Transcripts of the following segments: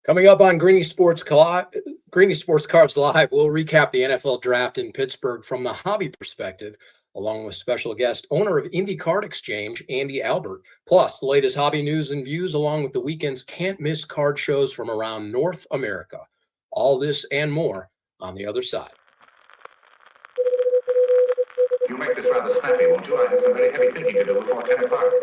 Coming up on Greeny Sports Cards Live, we'll recap the NFL draft in Pittsburgh from the hobby perspective, along with special guest owner of Indy Card Exchange, Andy Albert. Plus, the latest hobby news and views, along with the weekend's can't-miss card shows from around North America. All this and more on the other side. You make this rather snappy, won't you? I have some very heavy thinking to do before 10 o'clock.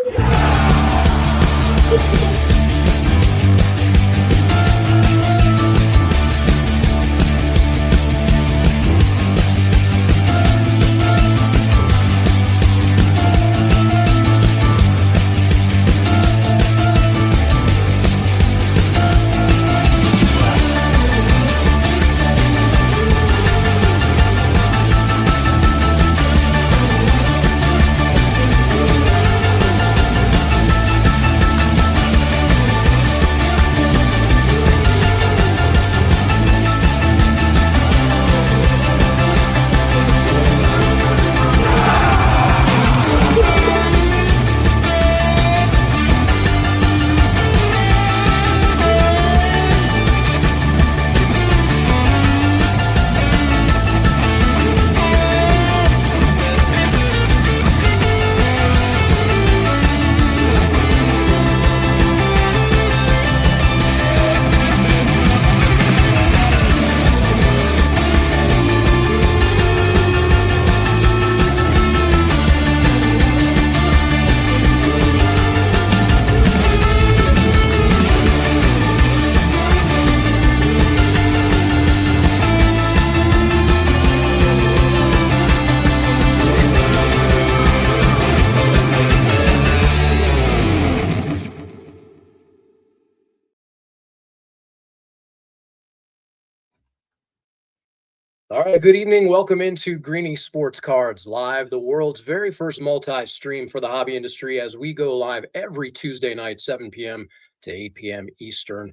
All right, good evening. Welcome into Greeny Sports Cards Live, the world's very first multi-stream for the hobby industry, as we go live every Tuesday night, 7 p.m. to 8 p.m. Eastern.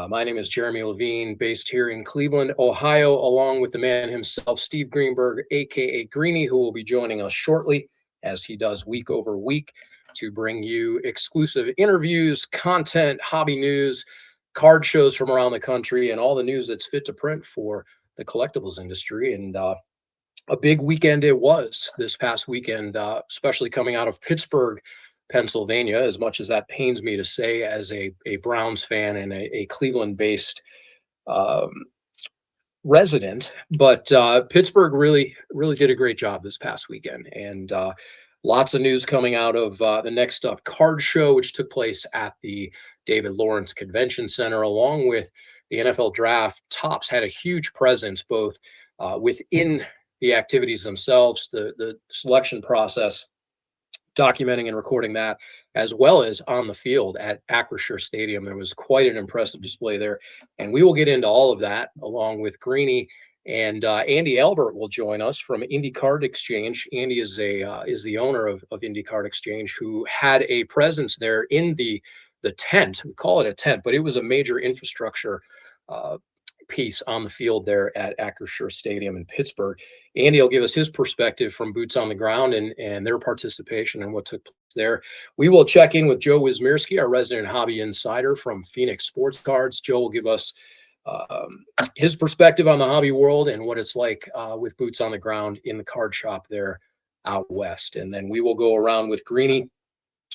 My name is Jeremy Levine, based here in Cleveland, Ohio, along with the man himself, Steve Greenberg, aka Greeny, who will be joining us shortly, as he does week over week, to bring you exclusive interviews, content, hobby news, card shows from around the country, and all the news that's fit to print for the collectibles industry. And a big weekend it was this past weekend, especially coming out of Pittsburgh, Pennsylvania, as much as that pains me to say as a Browns fan and a Cleveland-based resident. But Pittsburgh really did a great job this past weekend. And lots of news coming out of the Next Up card show, which took place at the David Lawrence Convention Center, along with the NFL draft. Topps had a huge presence both within the activities themselves, the selection process, documenting and recording that, as well as on the field at Acrisure Stadium. There was quite an impressive display there. And we will get into all of that along with Greeny. And Andy Albert will join us from Indy Card Exchange. Andy is the owner of Indy Card Exchange, who had a presence there in the tent. We call it a tent, but it was a major infrastructure piece on the field there at Acrisure Stadium in Pittsburgh. Andy will give us his perspective from boots on the ground and their participation and what took place there. We will check in with Joe Wismierski, our resident hobby insider from Phoenix Sports Cards. Joe will give us his perspective on the hobby world and what it's like with boots on the ground in the card shop there out west. And then we will go around with Greeny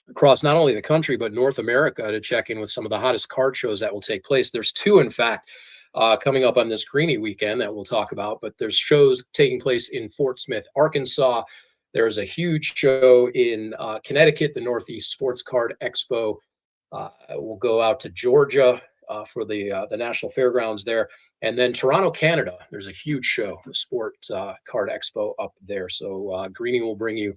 across not only the country, but North America to check in with some of the hottest card shows that will take place. There's two, in fact, coming up on this Greeny weekend that we'll talk about, but there's shows taking place in Fort Smith, Arkansas. There's a huge show in Connecticut, the Northeast Sports Card Expo. We'll go out to Georgia for the National Fairgrounds there. And then Toronto, Canada, there's a huge show, the Sport Card Expo up there. So Greeny will bring you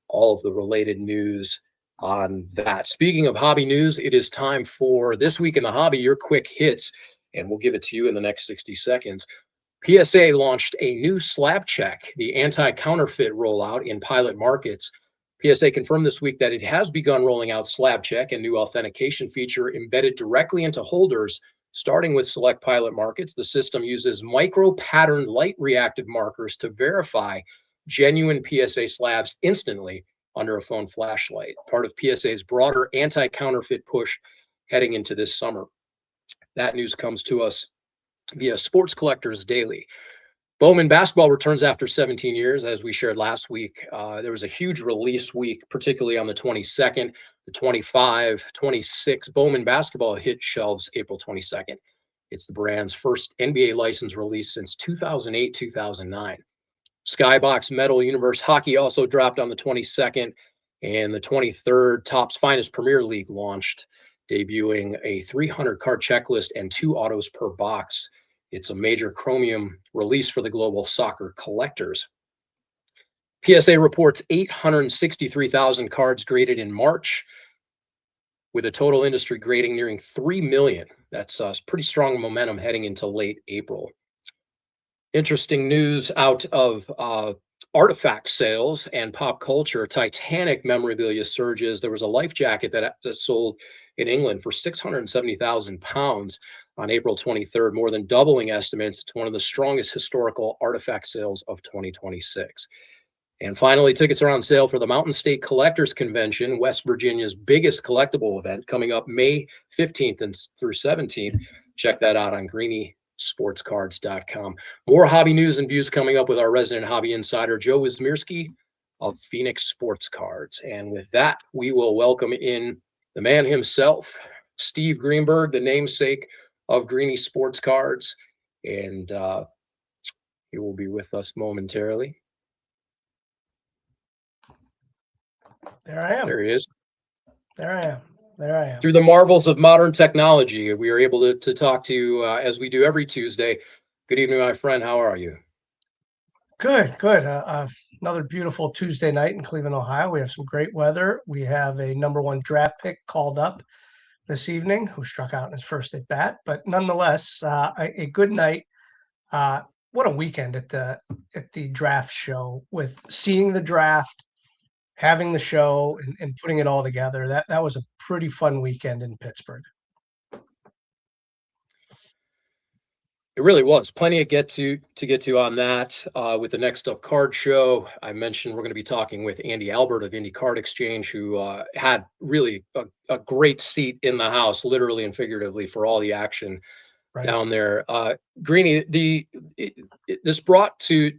all of the related news on that. Speaking of hobby news, it is time for This Week in the Hobby, your quick hits, and we'll give it to you in the next 60 seconds. PSA launched a new slab check, the anti-counterfeit rollout in pilot markets. PSA confirmed this week that it has begun rolling out slab check, a new authentication feature embedded directly into holders, starting with select pilot markets. The system uses micro-patterned light reactive markers to verify genuine PSA slabs instantly under a phone flashlight, part of PSA's broader anti-counterfeit push heading into this summer. that news comes to us via Sports Collectors Daily. Bowman basketball returns after 17 years, as we shared last week. There was a huge release week, particularly on the 22nd, the 25, 26. Bowman basketball hit shelves April 22nd. It's the brand's first NBA license release since 2008, 2009. Skybox Metal Universe Hockey also dropped on the 22nd, and the 23rd, Topps Finest Premier League launched, debuting a 300 card checklist and 2 autos per box. It's a major chromium release for the global soccer collectors. PSA reports 863,000 cards graded in March, with a total industry grading nearing 3 million. That's pretty strong momentum heading into late April. Interesting news out of artifact sales and pop culture. Titanic memorabilia surges. There was a life jacket that sold in England for £670,000 on April 23rd, more than doubling estimates. It's one of the strongest historical artifact sales of 2026. And finally, tickets are on sale for the Mountain State Collectors Convention, West Virginia's biggest collectible event, coming up May 15th through 17th. Check that out on greeniesportscards.com. More hobby news and views coming up with our resident hobby insider, Joe Wismierski of Phoenix Sports Cards. And with that, we will welcome in the man himself, Steve Greenberg, the namesake of Greenie Sports Cards. And he will be with us momentarily. There I am. There he is. There I am. There I am. Through the marvels of modern technology, we are able to talk to you as we do every Tuesday. Good evening, my friend. How are you? Good, good. Another beautiful Tuesday night in Cleveland, Ohio. We have some great weather. We have a #1 draft pick called up this evening who struck out in his first at bat, but nonetheless, a good night. What a weekend at the draft show, with seeing the draft, having the show, and putting it all together. That was a pretty fun weekend in Pittsburgh. It really was. Plenty to get to on that. With the Next Up Card Show, I mentioned we're going to be talking with Andy Albert of Indie Card Exchange, who had really a great seat in the house, literally and figuratively, for all the action down there. Greenie, this brought to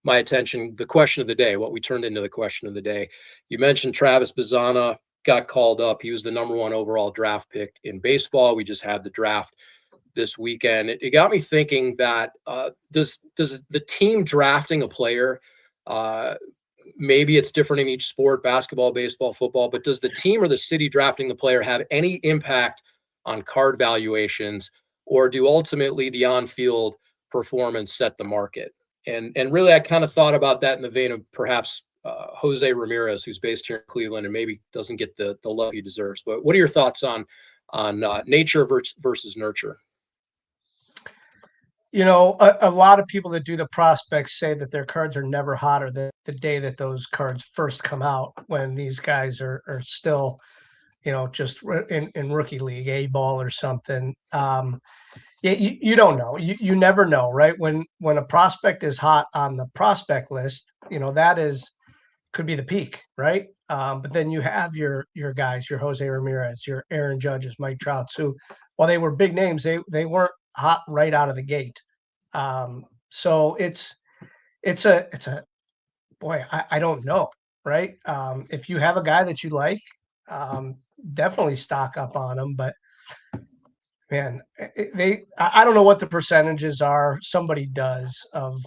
my attention the question of the day, what we turned into the question of the day. You mentioned Travis Bazzana got called up. He was the #1 overall draft pick in baseball. We just had the draft this weekend. It got me thinking that does the team drafting a player, maybe it's different in each sport, basketball, baseball, football, but does the team or the city drafting the player have any impact on card valuations, or do ultimately the on-field performance set the market? And really, I kind of thought about that in the vein of perhaps Jose Ramirez, who's based here in Cleveland and maybe doesn't get the love he deserves. But what are your thoughts on nature versus nurture? You know, a lot of people that do the prospects say that their cards are never hotter than the day that those cards first come out, when these guys are still, just in rookie league, A ball or something. Yeah, you don't know. You never know, right? When a prospect is hot on the prospect list, that could be the peak, right? But then you have your guys, your Jose Ramirez, your Aaron Judges, Mike Trouts, who, while they were big names, they weren't hot right out of the gate. So it's a boy, I don't know, right? If you have a guy that you like, definitely stock up on them. But man, I don't know what the percentages are. Somebody does, of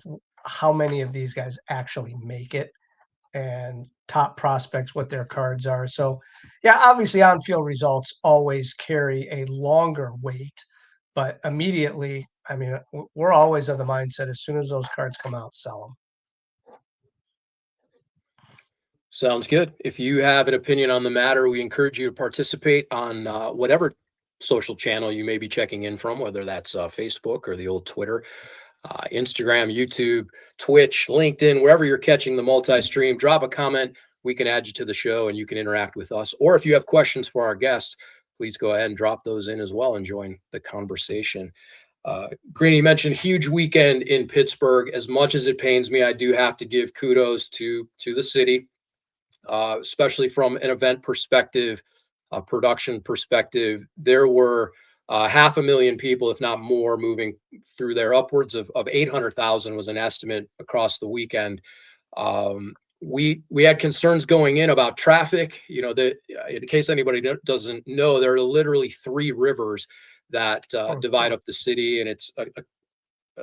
how many of these guys actually make it, and top prospects, what their cards are. So yeah, obviously on-field results always carry a longer weight, but immediately, I mean, we're always of the mindset, as soon as those cards come out, sell them. Sounds good. If you have an opinion on the matter, we encourage you to participate on whatever social channel you may be checking in from, whether that's Facebook or the old Twitter, Instagram, YouTube, Twitch, LinkedIn, wherever you're catching the multi-stream. Drop a comment. We can add you to the show and you can interact with us. Or if you have questions for our guests, please go ahead and drop those in as well and join the conversation. Greenie, mentioned huge weekend in Pittsburgh. As much as it pains me, I do have to give kudos to the city, especially from an event perspective, a production perspective. There were 500,000 people, if not more, moving through there. Upwards of 800,000 was an estimate across the weekend. We had concerns going in about traffic. You know, in case anybody doesn't know, there are literally 3 rivers that divide up the city, and it's a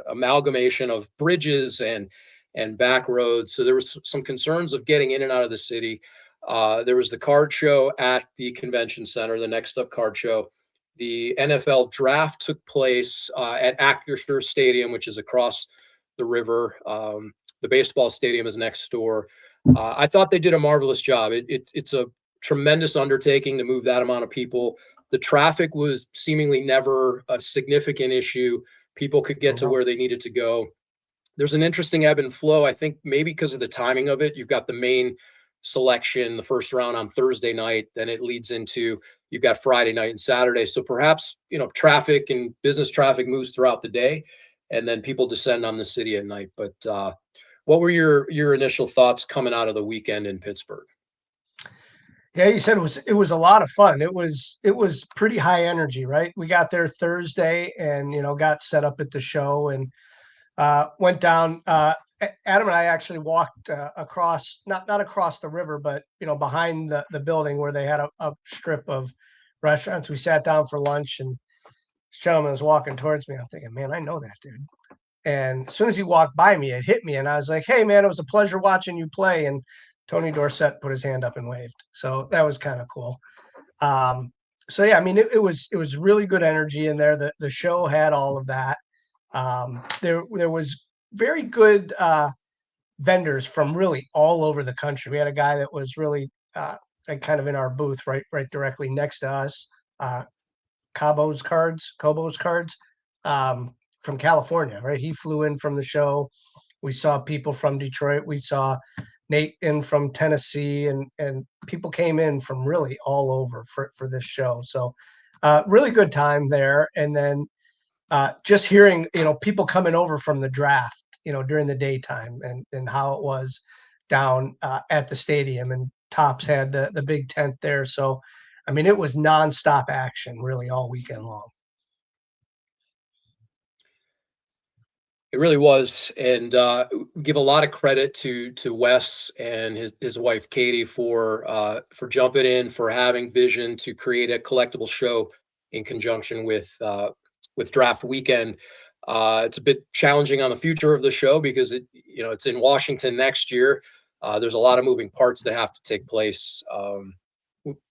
amalgamation of bridges and back roads. So there was some concerns of getting in and out of the city. There was the card show at the convention center, the Next Up card show. The NFL draft took place at Acrisure Stadium, which is across the river. The baseball stadium is next door. I thought they did a marvelous job. It's a tremendous undertaking to move that amount of people. The traffic was seemingly never a significant issue. People could get to where they needed to go. There's an interesting ebb and flow. I think maybe because of the timing of it, you've got the main selection, the first round on Thursday night, then it leads into, you've got Friday night and Saturday. So perhaps, you know, traffic and business traffic moves throughout the day, and then people descend on the city at night. But what were your initial thoughts coming out of the weekend in Pittsburgh? Yeah, you said it was a lot of fun. It was pretty high energy, right? We got there Thursday and got set up at the show and went down. Adam and I actually walked across, not across the river, but behind the building where they had a strip of restaurants. We sat down for lunch, and this gentleman was walking towards me. I'm thinking, man, I know that dude. And as soon as he walked by me, it hit me, and I was like, "Hey, man, it was a pleasure watching you play." And Tony Dorsett put his hand up and waved, so that was kind of cool. So yeah, I mean, it was really good energy in there. The show had all of that. There was very good vendors from really all over the country. We had a guy that was really like kind of in our booth, right directly next to us. Cobo's cards, from California, right? He flew in from the show. We saw people from Detroit. We saw Nate in from Tennessee, and people came in from really all over for this show. So really good time there. And then just hearing, people coming over from the draft, during the daytime, and how it was down at the stadium, and Tops had the big tent there. So, I mean, it was nonstop action really all weekend long. It really was, and give a lot of credit to Wes and his wife Katie for jumping in, for having vision to create a collectible show in conjunction with draft weekend. It's a bit challenging on the future of the show because it's in Washington next year. There's a lot of moving parts that have to take place,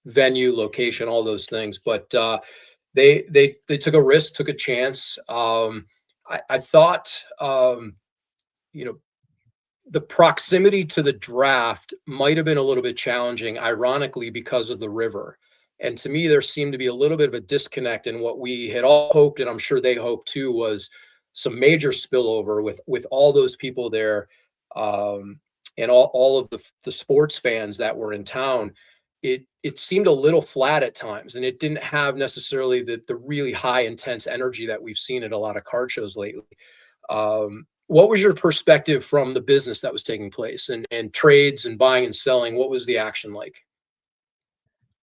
venue, location, all those things. But they took a risk, took a chance. I thought, the proximity to the draft might have been a little bit challenging, ironically, because of the river. And to me, there seemed to be a little bit of a disconnect in what we had all hoped, and I'm sure they hoped too, was some major spillover with all those people there, and all of the sports fans that were in town. It seemed a little flat at times, and it didn't have necessarily the really high intense energy that we've seen at a lot of card shows lately. What was your perspective from the business that was taking place, and trades and buying and selling? What was the action like?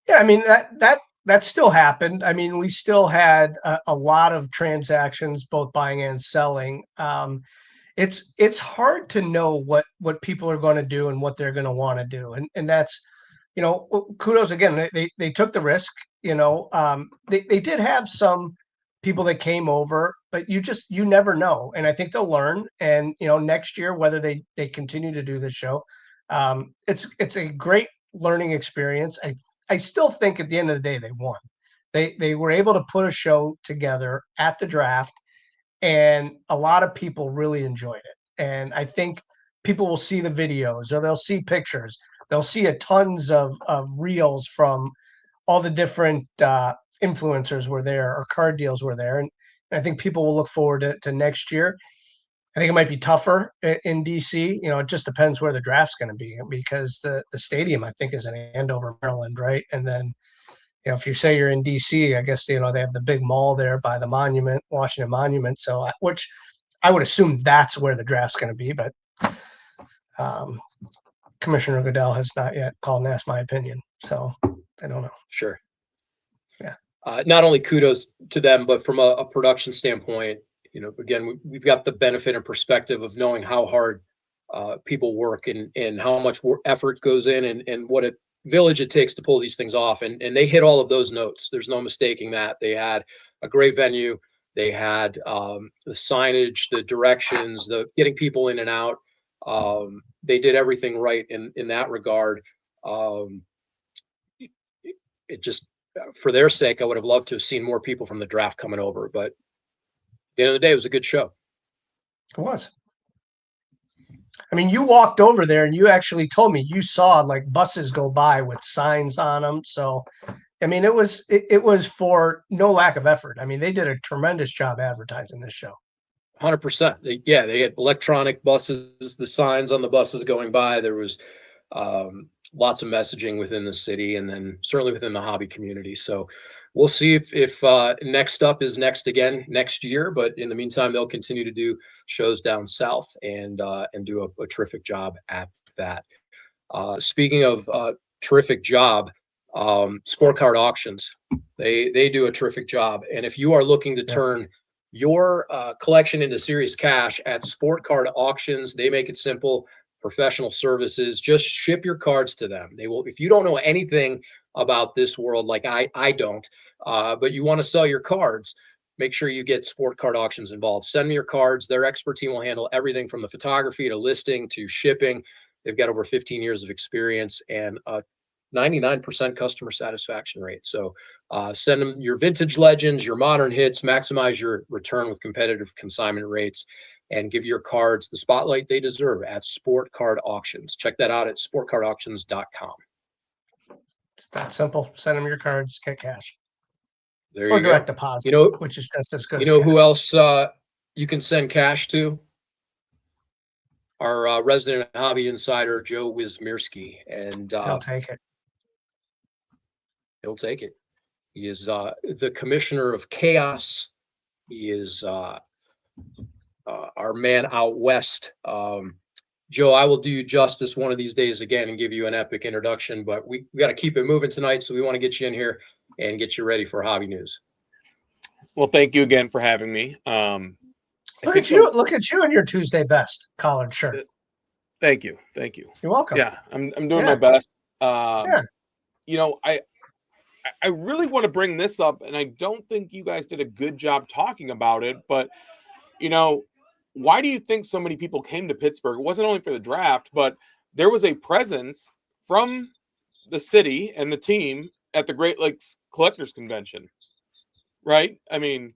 Yeah, I mean, that still happened. I mean, we still had a lot of transactions, both buying and selling. It's hard to know what people are going to do and what they're going to want to do, and that's, kudos again. They took the risk. They did have some people that came over, but you never know. And I think they'll learn. And next year, whether they continue to do this show, it's a great learning experience. I still think at the end of the day they won. They were able to put a show together at the draft, and a lot of people really enjoyed it. And I think people will see the videos, or they'll see pictures. They'll see a tons of reels from all the different influencers were there, or card deals were there, and I think people will look forward to next year. I think it might be tougher in DC. It just depends where the draft's going to be, because the stadium, I think, is in Andover, Maryland, right? And then, if you say you're in DC, I guess they have the big mall there by the monument, Washington Monument. So, which I would assume that's where the draft's going to be, but um, Commissioner Goodell has not yet called and asked my opinion, so I don't know. Sure. Yeah. Not only kudos to them, but from a production standpoint, again, we've got the benefit and perspective of knowing how hard people work and how much effort goes in and what a village it takes to pull these things off. And they hit all of those notes. There's no mistaking that. They had a great venue. They had the signage, the directions, the getting people in and out. They did everything right in that regard. It just, for their sake, I would have loved to have seen more people from the draft coming over. But at the end of the day, it was a good show. It was. I mean, you walked over there and you actually told me you saw like buses go by with signs on them. So, I mean, it was for no lack of effort. I mean, they did a tremendous job advertising this show. 100%. They had electronic buses, the signs on the buses going by. There was lots of messaging within the city, and then certainly within the hobby community. So we'll see if next up is next again next year. But in the meantime, they'll continue to do shows down south and do a terrific job at that. Speaking of terrific job, Sport Card Auctions, they do a terrific job. And if you are looking to turn your collection into serious cash at Sport Card Auctions, they make it simple. Professional services, just ship your cards to them. They will, if you don't know anything about this world like I don't, but you want to sell your cards, make sure you get Sport Card Auctions involved. Send me your cards. Their expert team will handle everything from the photography to listing to shipping. They've got over 15 years of experience and a 99% customer satisfaction rate. So send them your vintage legends, your modern hits, maximize your return with competitive consignment rates, and give your cards the spotlight they deserve at Sport Card Auctions. Check that out at sportcardauctions.com. It's that simple. Send them your cards, get cash. There or you direct go. deposit, which is just as good. You know who else you can send cash to? Our resident hobby insider, Joe Wismirski. And he'll take it. He'll take it. He is the commissioner of chaos. He is our man out west. Joe, I will do you justice one of these days again and give you an epic introduction, but we got to keep it moving tonight. So we want to get you in here and get you ready for hobby news. Well, thank you again for having me. Look at you! Look at you in your Tuesday best collared shirt. Thank you. Thank you. You're welcome. Yeah, I'm doing my best. You know, I really want to bring this up, and I don't think you guys did a good job talking about it, but you know, why do you think so many people came to Pittsburgh? It wasn't only for the draft, but there was a presence from the city and the team at the Great Lakes Collectors Convention, right? I mean,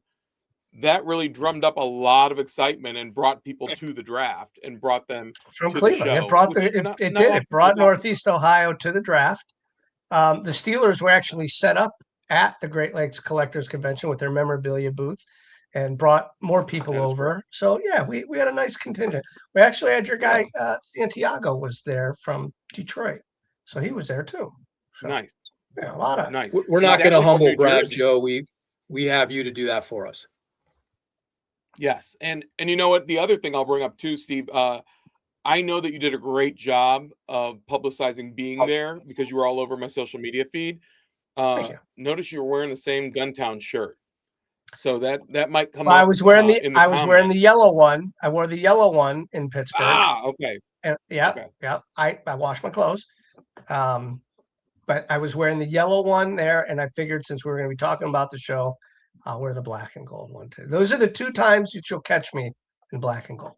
that really drummed up a lot of excitement and brought people to the draft and brought them from to Cleveland. The show, it brought it brought Northeast Ohio to the draft. The Steelers were actually set up at the Great Lakes Collectors Convention with their memorabilia booth and brought more people over. Correct. So yeah, we had a nice contingent. We actually had your guy Santiago was there from Detroit, so he was there too. So, nice. Yeah, a lot of nice. We're not going to humble brag, Joe. We have you to do that for us. Yes, and you know what? The other thing I'll bring up too, Steve. I know that you did a great job of publicizing being there because you were all over my social media feed. Notice you were wearing the same Guntown shirt, so that might come up. I was wearing I was wearing the yellow one. I wore the yellow one in Pittsburgh. Ah, okay. And yeah. I washed my clothes, but I was wearing the yellow one there, and I figured since we were going to be talking about the show, I'll wear the black and gold one too. Those are the two times that you'll catch me in black and gold.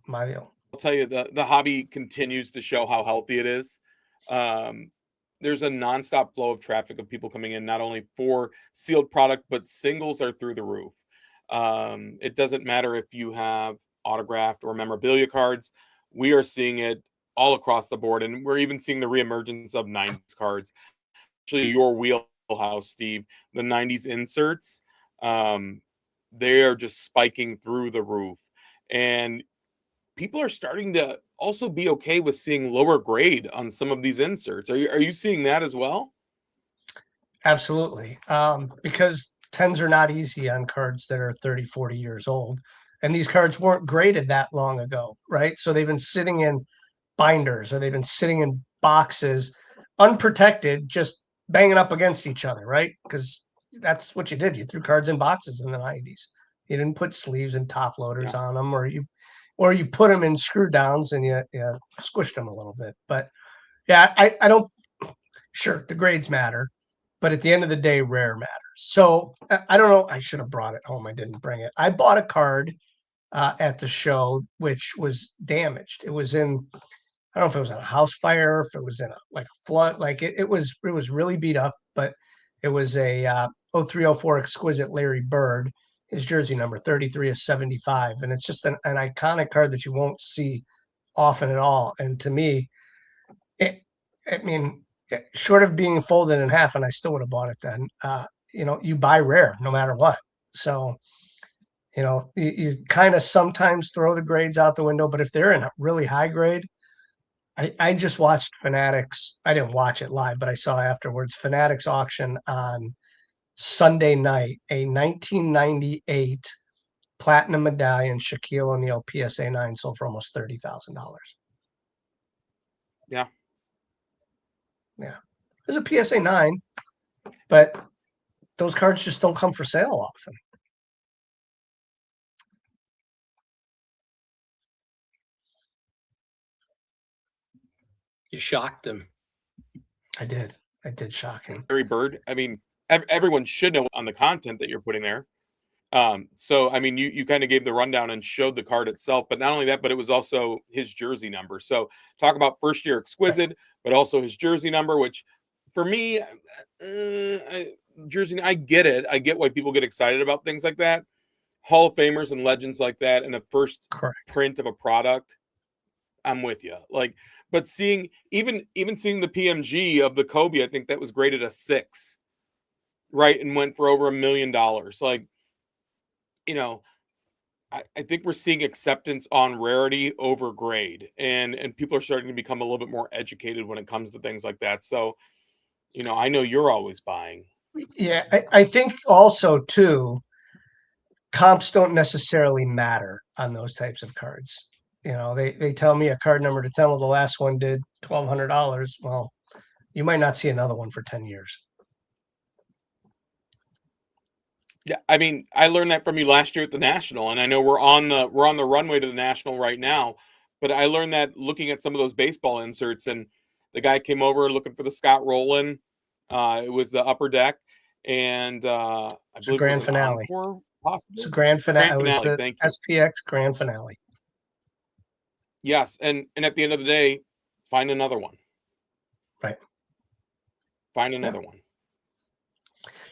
Mario. I'll tell you, the hobby continues to show how healthy it is. There's a nonstop flow of traffic of people coming in, not only for sealed product, but singles are through the roof. It doesn't matter if you have autographed or memorabilia cards. We are seeing it all across the board, and we're even seeing the reemergence of 90s cards. Actually, your wheelhouse, Steve, the 90s inserts, they are just spiking through the roof. And people are starting to also be okay with seeing lower grade on some of these inserts. Are you seeing that as well? Absolutely. Because 10s are not easy on cards that are 30, 40 years old. And these cards weren't graded that long ago, right? So they've been sitting in binders, or they've been sitting in boxes, unprotected, just banging up against each other, right? Because that's what you did. You threw cards in boxes in the 90s. You didn't put sleeves and top loaders on them, or you put them in screw downs and you squished them a little bit. But yeah, I don't. Sure, the grades matter, but at the end of the day, rare matters. So I don't know. I should have brought it home. I didn't bring it. I bought a card at the show which was damaged. It was in, I don't know if it was in a house fire, if it was in a flood. Like it was really beat up. But it was a 0304 exquisite Larry Bird. His jersey number 33 of 75, and it's just an iconic card that you won't see often at all. And to me, I mean, short of being folded in half, and I still would have bought it then. You buy rare no matter what. So, you kind of sometimes throw the grades out the window, but if they're in a really high grade, I just watched Fanatics. I didn't watch it live, but I saw afterwards Fanatics auction on Sunday night a 1998 platinum medallion Shaquille O'Neal PSA 9 sold for almost $30,000. Yeah. Yeah. There's a PSA 9, but those cards just don't come for sale often. You shocked him. I did shock him. Larry Bird. I mean, everyone should know on the content that you're putting there. So I mean, you kind of gave the rundown and showed the card itself, but not only that, but it was also his jersey number. So talk about first year exquisite, but also his jersey number, which for me, jersey, I get it. I get why people get excited about things like that. Hall of Famers and legends like that, and the first print of a product, I'm with you. Like, but seeing even seeing the PMG of the Kobe, I think that was graded a 6, right, and went for over $1 million. Like, I think we're seeing acceptance on rarity over grade, and people are starting to become a little bit more educated when it comes to things like that. So, I know you're always buying. Yeah, I think also too, comps don't necessarily matter on those types of cards. They tell me a card number to 10, well, the last one did $1,200. Well, you might not see another one for 10 years. Yeah, I mean, I learned that from you last year at the National, and I know we're on the runway to the National right now. But I learned that looking at some of those baseball inserts, and the guy came over looking for the Scott Rowland. It was the upper deck, and I believe grand it was finale. Encore, possibly. It's a grand finale. Grand finale. It was the Thank you. SPX grand finale. Yes, and at the end of the day, find another one. Right. Find another one.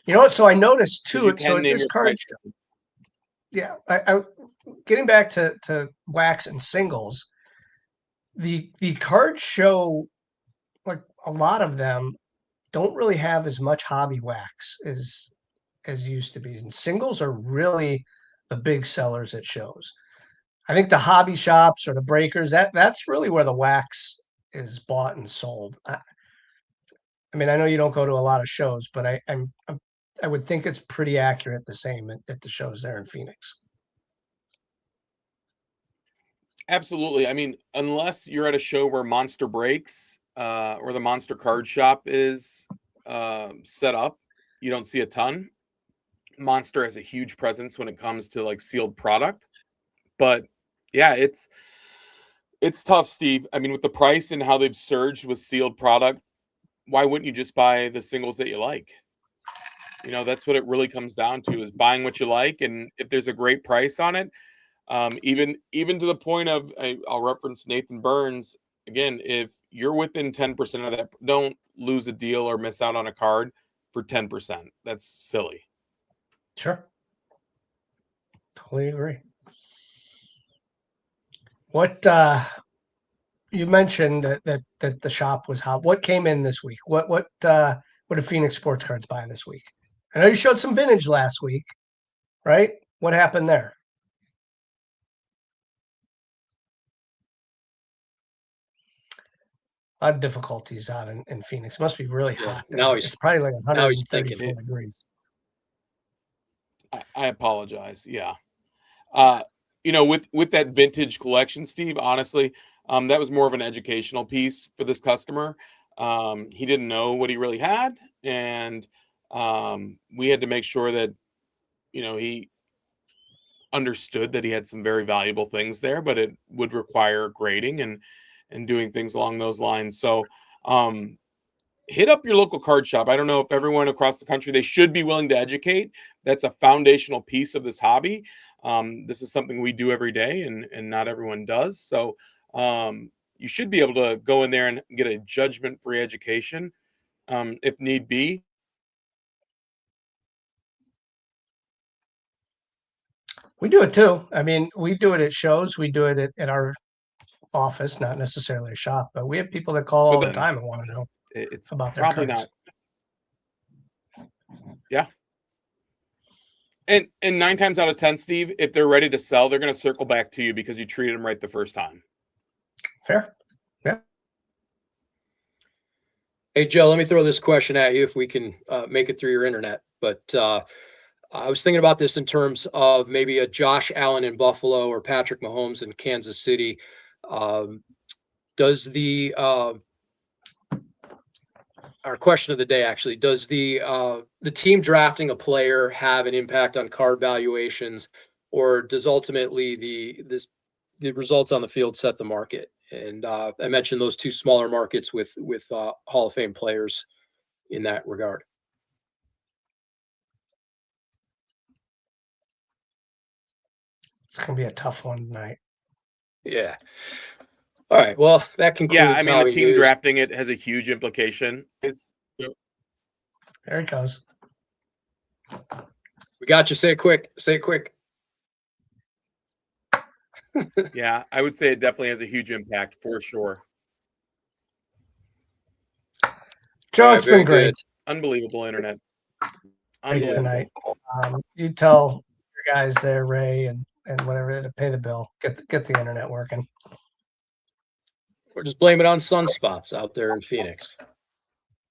You know what? So I noticed too. So at this card, yeah, I getting back to wax and singles, the cards show, like a lot of them don't really have as much hobby wax as used to be, and singles are really the big sellers at shows. I think the hobby shops or the breakers, that's really where the wax is bought and sold. I mean, I know you don't go to a lot of shows, but I would think it's pretty accurate the same at the shows there in Phoenix. Absolutely. I mean, unless you're at a show where Monster Breaks or the Monster Card Shop is set up, you don't see a ton. Monster has a huge presence when it comes to like sealed product. But yeah, it's tough, Steve. I mean, with the price and how they've surged with sealed product, why wouldn't you just buy the singles that you like? That's what it really comes down to, is buying what you like. And if there's a great price on it, even to the point of, I'll reference Nathan Burns again, if you're within 10% of that, don't lose a deal or miss out on a card for 10%. That's silly. Sure. Totally agree. What you mentioned that the shop was hot. What came in this week? What did Phoenix Sports Cards buy this week? I know you showed some vintage last week, right? What happened there? A lot of difficulties out in Phoenix. It must be really hot. Now it's probably like 134 degrees. I apologize. Yeah. With that vintage collection, Steve, honestly, That was more of an educational piece for this customer. He didn't know what he really had, and we had to make sure that he understood that he had some very valuable things there, but it would require grading and doing things along those lines. So hit up your local card shop. I don't know if everyone across the country, they should be willing to educate. That's a foundational piece of this hobby. This is something we do every day, and not everyone does. So you should be able to go in there and get a judgment-free education if need be. We do it too. I mean, we do it at shows. We do it at our office, not necessarily a shop, but we have people that call all the time and want to know It's about their probably cards. not. Yeah. And 9 times out of 10, Steve, if they're ready to sell, they're going to circle back to you because you treated them right the first time. Fair. Yeah. Hey, Joe, let me throw this question at you if we can make it through your internet. But I was thinking about this in terms of maybe a Josh Allen in Buffalo or Patrick Mahomes in Kansas City. Does the our question of the day actually, does the team drafting a player have an impact on card valuations, or does ultimately the results on the field set the market? And I mentioned those two smaller markets with Hall of Fame players in that regard. It's going to be a tough one tonight. Yeah. All right. Well, that concludes. Yeah, I mean, the Hobby team News. drafting it has a huge implication. There he goes. We got you. Say it quick. Say it quick. Yeah, I would say it definitely has a huge impact for sure. Joe, All right, it's very been great. good. Unbelievable internet. Great Unbelievable. tonight. You tell your guys there, Ray and whatever, to pay the bill. Get the internet working. Or just blame it on sunspots out there in Phoenix.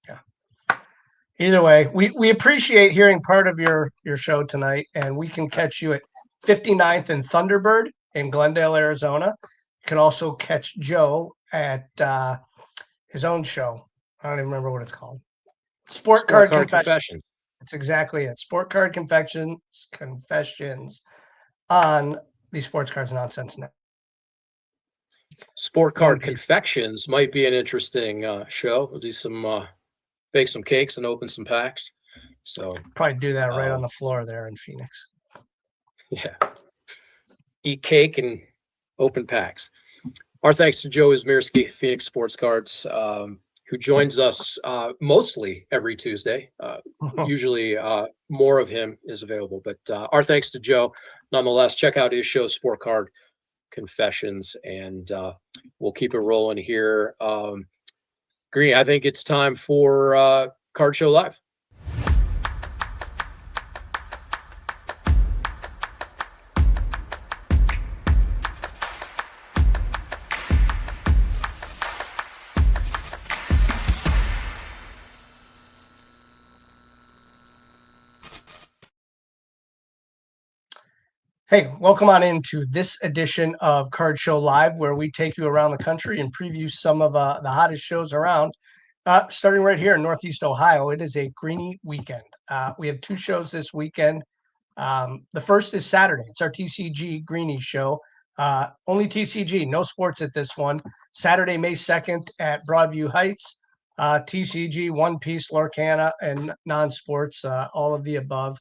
Yeah. Either way, we appreciate hearing part of your show tonight, and we can catch you at 59th and Thunderbird in Glendale, Arizona. You can also catch Joe at his own show. I don't even remember what it's called. Sport Card Confessions. That's exactly it. Sport Card Confessions on the Sports Cards Nonsense Net. Sport Card Confections might be an interesting show. We'll do some bake some cakes and open some packs. So probably do that right on the floor there in Phoenix. Yeah. Eat cake and open packs. Our thanks to Joe Izmirski, Phoenix Sports Cards, who joins us mostly every Tuesday. Usually more of him is available, but our thanks to Joe. Nonetheless, check out his show, Sport Card Confessions, and we'll keep it rolling here. Greeny, I think it's time for Card Show Live. Hey, welcome on into this edition of Card Show Live, where we take you around the country and preview some of the hottest shows around. Starting right here in Northeast Ohio, it is a Greeny weekend. We have 2 shows this weekend. The first is Saturday. It's our TCG Greeny show. Only TCG, no sports at this one. Saturday, May 2nd at Broadview Heights. TCG, One Piece, Lorcana, and non-sports, all of the above.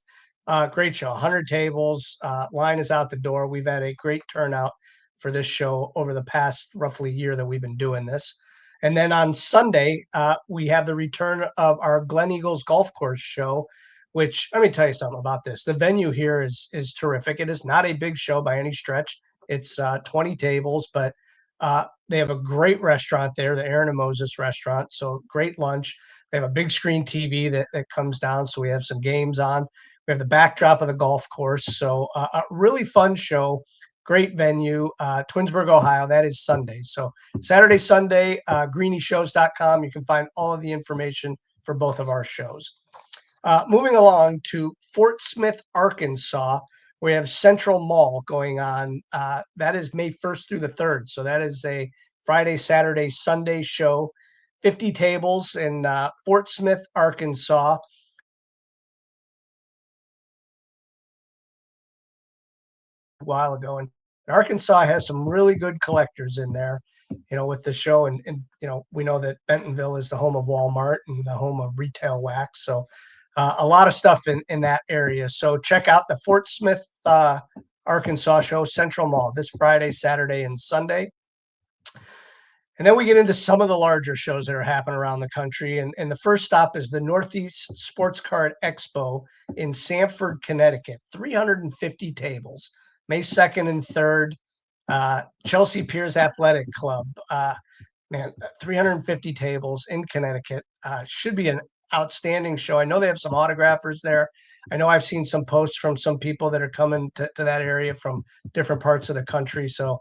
Great show, 100 tables. Line is out the door. We've had a great turnout for this show over the past roughly year that we've been doing this. And then on Sunday, we have the return of our Glen Eagles Golf Course show, which, let me tell you something about this. The venue here is terrific. It is not a big show by any stretch. It's 20 tables, but they have a great restaurant there, the Aaron and Moses restaurant. So great lunch. They have a big screen TV that comes down, so we have some games on. We have the backdrop of the golf course. So a really fun show, great venue, Twinsburg, Ohio. That is Sunday. So Saturday, Sunday, greenyshows.com. You can find all of the information for both of our shows. Moving along to Fort Smith, Arkansas, we have Central Mall going on. That is May 1st through the 3rd. So that is a Friday, Saturday, Sunday show, 50 tables in Fort Smith, Arkansas. A while ago, and Arkansas has some really good collectors in there, with the show. And we know that Bentonville is the home of Walmart and the home of retail wax. So a lot of stuff in that area. So check out the Fort Smith, Arkansas show, Central Mall, this Friday, Saturday, and Sunday. And then we get into some of the larger shows that are happening around the country. And the first stop is the Northeast Sports Card Expo in Sanford, Connecticut, 350 tables, May 2nd and 3rd. Chelsea Piers Athletic Club, 350 tables in Connecticut. Should be an outstanding show. I know they have some autographers there. I know I've seen some posts from some people that are coming to that area from different parts of the country. So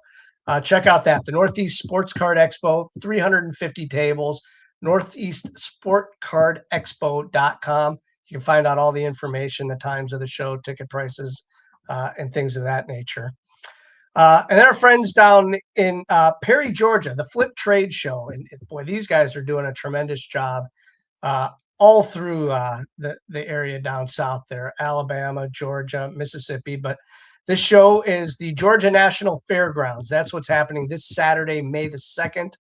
check out that. The Northeast Sports Card Expo, 350 tables, northeastsportcardexpo.com. You can find out all the information, the times of the show, ticket prices, and things of that nature. And then our friends down in Perry, Georgia, the Flip Trade Show. And boy, these guys are doing a tremendous job all through the area down south there, Alabama, Georgia, Mississippi. But this show is the Georgia National Fairgrounds. That's what's happening this Saturday, May the 2nd.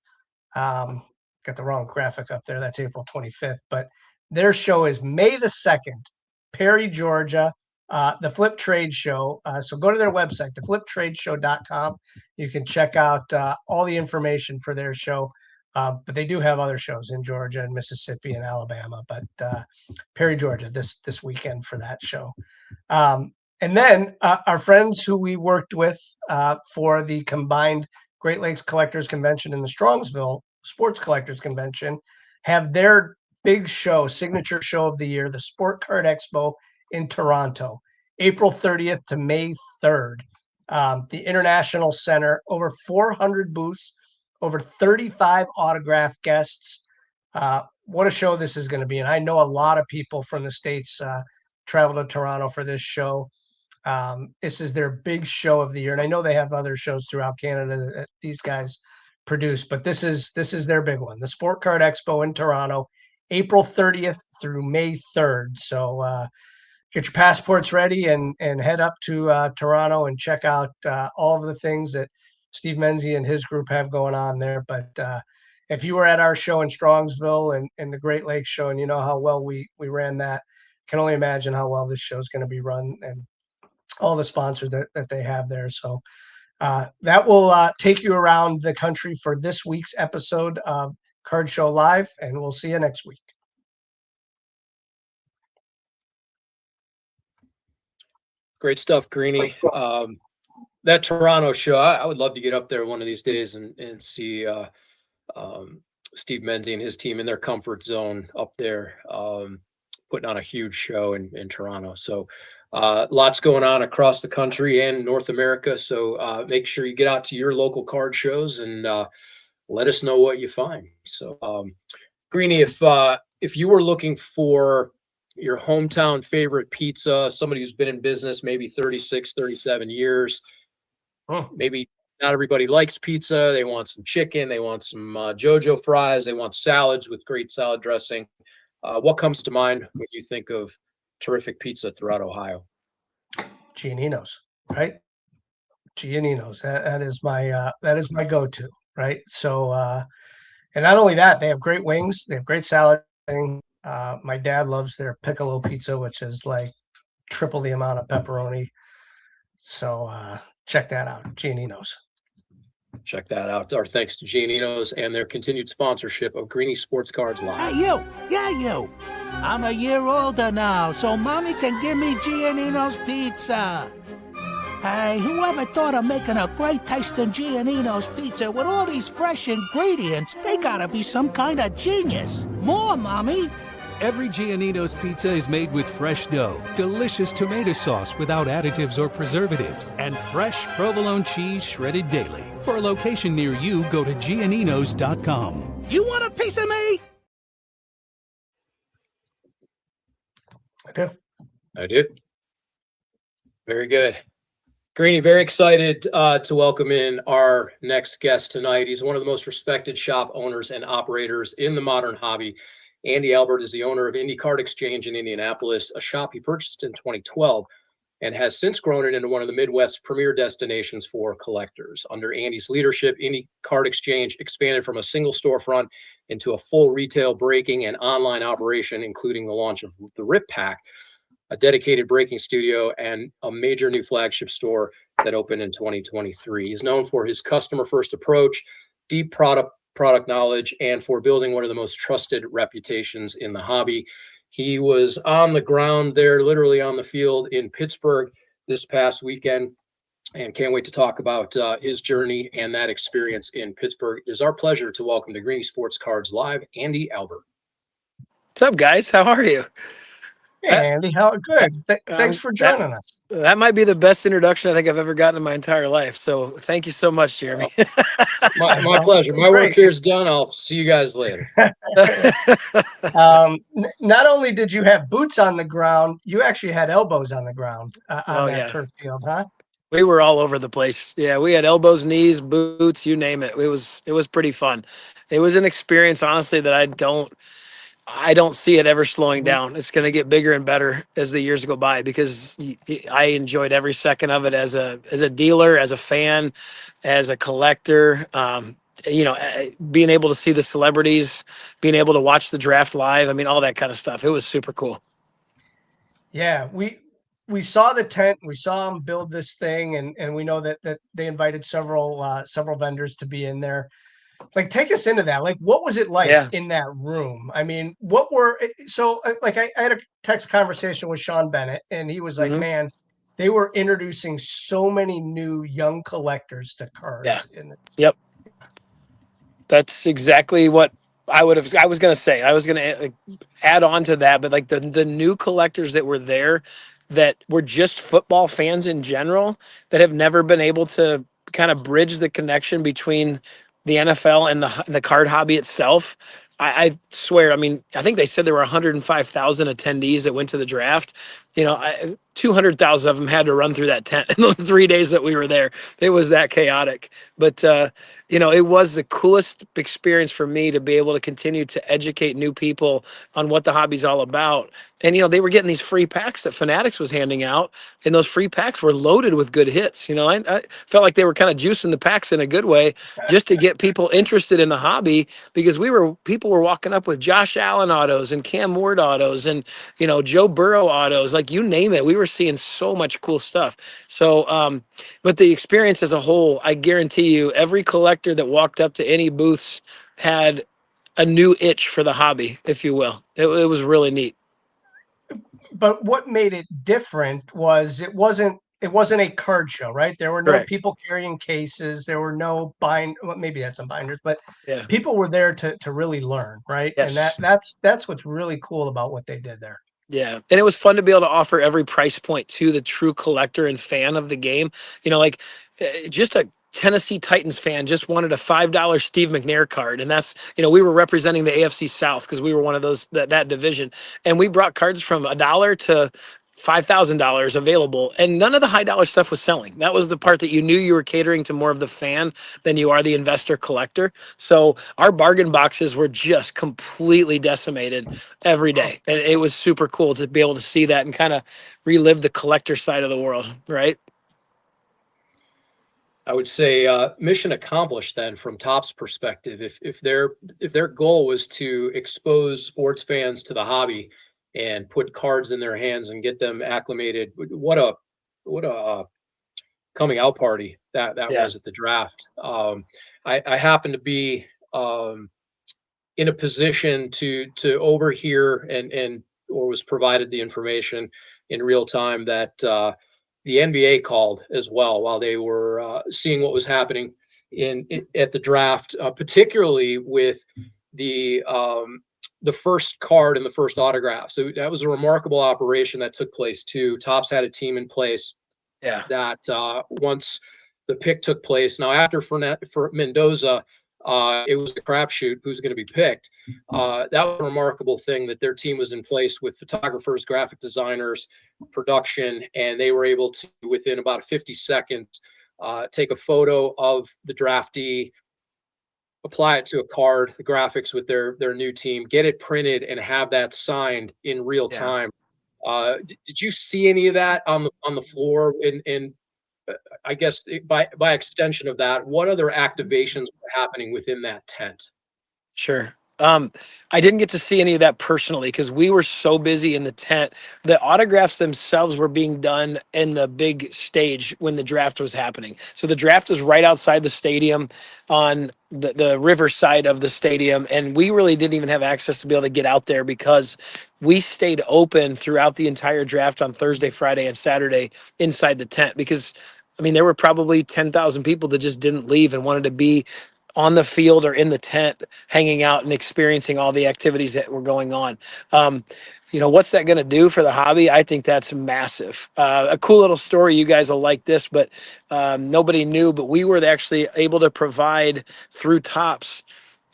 Got the wrong graphic up there. That's April 25th. But their show is May the 2nd, Perry, Georgia, the Flip Trade Show. So go to their website, thefliptradeshow.com. You can check out all the information for their show. But they do have other shows in Georgia and Mississippi and Alabama. But Perry, Georgia, this weekend for that show. And then our friends who we worked with for the combined Great Lakes Collectors Convention and the Strongsville Sports Collectors Convention have their big show, signature show of the year, the Sport Card Expo in Toronto, April 30th to May 3rd. The International Center, over 400 booths, over 35 autograph guests. What a show this is going to be. And I know a lot of people from the States travel to Toronto for this show. This is their big show of the year. And I know they have other shows throughout Canada that these guys produce, but this is their big one, the Sport Card Expo in Toronto, April 30th through May 3rd. So get your passports ready and head up to Toronto and check out all of the things that Steve Menzie and his group have going on there. But if you were at our show in Strongsville and the Great Lakes show, and you know how well we ran that, can only imagine how well this show is going to be run and all the sponsors that they have there. So that will take you around the country for this week's episode of Card Show Live, and we'll see you next week. Great stuff, Greeny. That Toronto show, I would love to get up there one of these days and see Steve Menzie and his team in their comfort zone up there, putting on a huge show in Toronto. So lots going on across the country and North America. So make sure you get out to your local card shows and let us know what you find. So Greeny, if you were looking for your hometown favorite pizza, somebody who's been in business maybe 36, 37 years, maybe not everybody likes pizza. They want some chicken. They want some JoJo fries. They want salads with great salad dressing. What comes to mind when you think of terrific pizza throughout Ohio? Giannino's, right? Giannino's. That is my go-to, right? So, and not only that, they have great wings. They have great salad. My dad loves their piccolo pizza, which is like triple the amount of pepperoni. So check that out, Giannino's. Check that out. Our thanks to Giannino's and their continued sponsorship of Greeny Sports Cards Live. Hey, you. Yeah, you. I'm a year older now, so Mommy can give me Giannino's pizza. Hey, whoever thought of making a great tasting Giannino's pizza with all these fresh ingredients? They gotta be some kind of genius. More, Mommy. Every Giannino's pizza is made with fresh dough, delicious tomato sauce without additives or preservatives, and fresh provolone cheese shredded daily. For a location near you, go to Gianninos.com. You want a piece of me? I do. I do. Very good. Greeny, very excited to welcome in our next guest tonight. He's one of the most respected shop owners and operators in the modern hobby. Andy Albert is the owner of Indy Card Exchange in Indianapolis, a shop he purchased in 2012 and has since grown it into one of the Midwest's premier destinations for collectors. Under Andy's leadership, Indy Card Exchange expanded from a single storefront into a full retail breaking and online operation, including the launch of the Rip Pack, a dedicated breaking studio, and a major new flagship store that opened in 2023. He's known for his customer-first approach, deep product knowledge, and for building one of the most trusted reputations in the hobby. He was on the ground there, literally on the field in Pittsburgh this past weekend, and can't wait to talk about his journey and that experience in Pittsburgh. It is our pleasure to welcome to Greeny Sports Cards Live, Andy Albert. What's up, guys? How are you? Hey, Andy, how good. Thanks for joining us. That might be the best introduction I think I've ever gotten in my entire life. So thank you so much, Jeremy. My pleasure. My work here is done. I'll see you guys later. Not only did you have boots on the ground, you actually had elbows on the ground on that turf field, huh? We were all over the place. Yeah, we had elbows, knees, boots, you name it. It was pretty fun. It was an experience, honestly, that I don't see it ever slowing down. It's going to get bigger and better as the years go by, because I enjoyed every second of it as a dealer, as a fan, as a collector. Being able to see the celebrities, being able to watch the draft live. I mean, all that kind of stuff. It was super cool. Yeah, we saw the tent, we saw them build this thing, and we know that they invited several vendors to be in there. Like, take us into that. Like, what was it like in that room? I mean, I had a text conversation with Sean Bennett, and he was like, man, they were introducing so many new young collectors to cards. Yep. That's exactly what I was going to say. I was going to add on to that, but like the new collectors that were there that were just football fans in general that have never been able to kind of bridge the connection between the NFL and the card hobby itself. I swear, I mean, I think they said there were 105,000 attendees that went to the draft. 200,000 of them had to run through that tent in the 3 days that we were there. It was that chaotic. But, it was the coolest experience for me to be able to continue to educate new people on what the hobby's all about. And, they were getting these free packs that Fanatics was handing out, and those free packs were loaded with good hits. I felt like they were kind of juicing the packs in a good way just to get people interested in the hobby, because people were walking up with Josh Allen autos and Cam Ward autos and, Joe Burrow autos, like you name it. We were seeing so much cool stuff. So, but the experience as a whole, I guarantee you, every collector that walked up to any booths had a new itch for the hobby, if you will. It was really neat. But what made it different was it wasn't a card show, right? There were no people carrying cases. There were no maybe had some binders, but people were there to really learn, right? Yes. And that's what's really cool about what they did there. Yeah. And it was fun to be able to offer every price point to the true collector and fan of the game. Just a Tennessee Titans fan just wanted a $5 Steve McNair card. And that's, we were representing the AFC South because we were one of those, that division. And we brought cards from $1 to $5,000 available, and none of the high dollar stuff was selling. That was the part that you knew you were catering to more of the fan than you are the investor collector. So our bargain boxes were just completely decimated every day. And it was super cool to be able to see that and kind of relive the collector side of the world, right? I would say mission accomplished then from Topps perspective. If their goal was to expose sports fans to the hobby and put cards in their hands and get them acclimated, what a coming out party that was at the draft. I happened to be in a position to overhear or was provided the information in real time that the NBA called as well while they were seeing what was happening at the draft, particularly with the first card and the first autograph. So that was a remarkable operation that took place too. Topps had a team in place that once the pick took place. Now after for Mendoza, It was a crapshoot who's going to be picked. That was a remarkable thing that their team was in place with photographers, graphic designers, production, and they were able to, within about 50 seconds, take a photo of the draftee, apply it to a card, the graphics with their new team, get it printed, and have that signed in real Yeah. time. Did you see any of that on the floor? And I guess by extension of that, what other activations were happening within that tent? Sure. I didn't get to see any of that personally because we were so busy in the tent. The autographs themselves were being done in the big stage when the draft was happening. So the draft was right outside the stadium on the river side of the stadium. And we really didn't even have access to be able to get out there because we stayed open throughout the entire draft on Thursday, Friday, and Saturday inside the tent because I mean, there were probably 10,000 people that just didn't leave and wanted to be on the field or in the tent, hanging out and experiencing all the activities that were going on. What's that going to do for the hobby? I think that's massive. A cool little story. You guys will like this, but nobody knew, but we were actually able to provide through Tops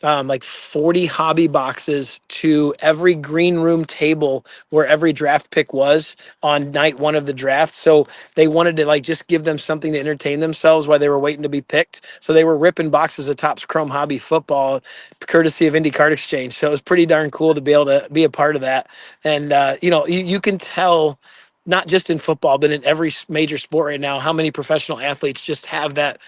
like 40 hobby boxes to every green room table where every draft pick was on night one of the draft. So they wanted to like just give them something to entertain themselves while they were waiting to be picked. So they were ripping boxes of Topps Chrome Hobby football, courtesy of Indy Card Exchange. So it was pretty darn cool to be able to be a part of that. And you can tell not just in football, but in every major sport right now, how many professional athletes just have that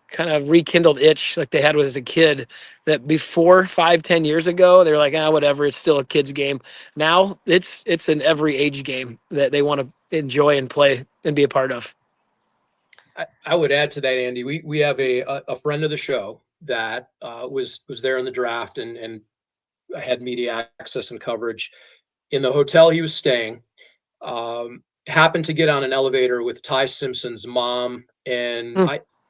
kind of rekindled itch like they had as a kid. That before 5-10 years ago, they were like, whatever, it's still a kid's game. Now it's an every age game that they want to enjoy and play and be a part of. I would add to that, Andy. We have a friend of the show that was there in the draft and had media access and coverage in the hotel he was staying. Happened to get on an elevator with Ty Simpson's mom and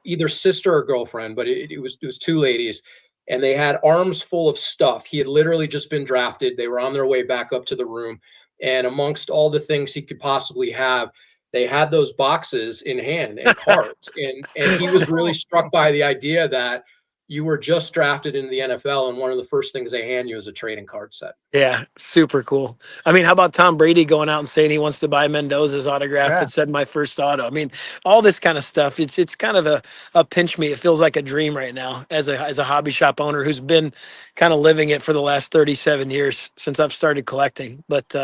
either sister or girlfriend, but it was two ladies, and they had arms full of stuff. He had literally just been drafted. They were on their way back up to the room, and amongst all the things he could possibly have, they had those boxes in hand and cards, and he was really struck by the idea that you were just drafted into the NFL, and one of the first things they hand you is a trading card set. Yeah, super cool. I mean, how about Tom Brady going out and saying he wants to buy Mendoza's autograph that said my first auto? I mean, all this kind of stuff. It's kind of a pinch me. It feels like a dream right now as a hobby shop owner who's been kind of living it for the last 37 years since I've started collecting. But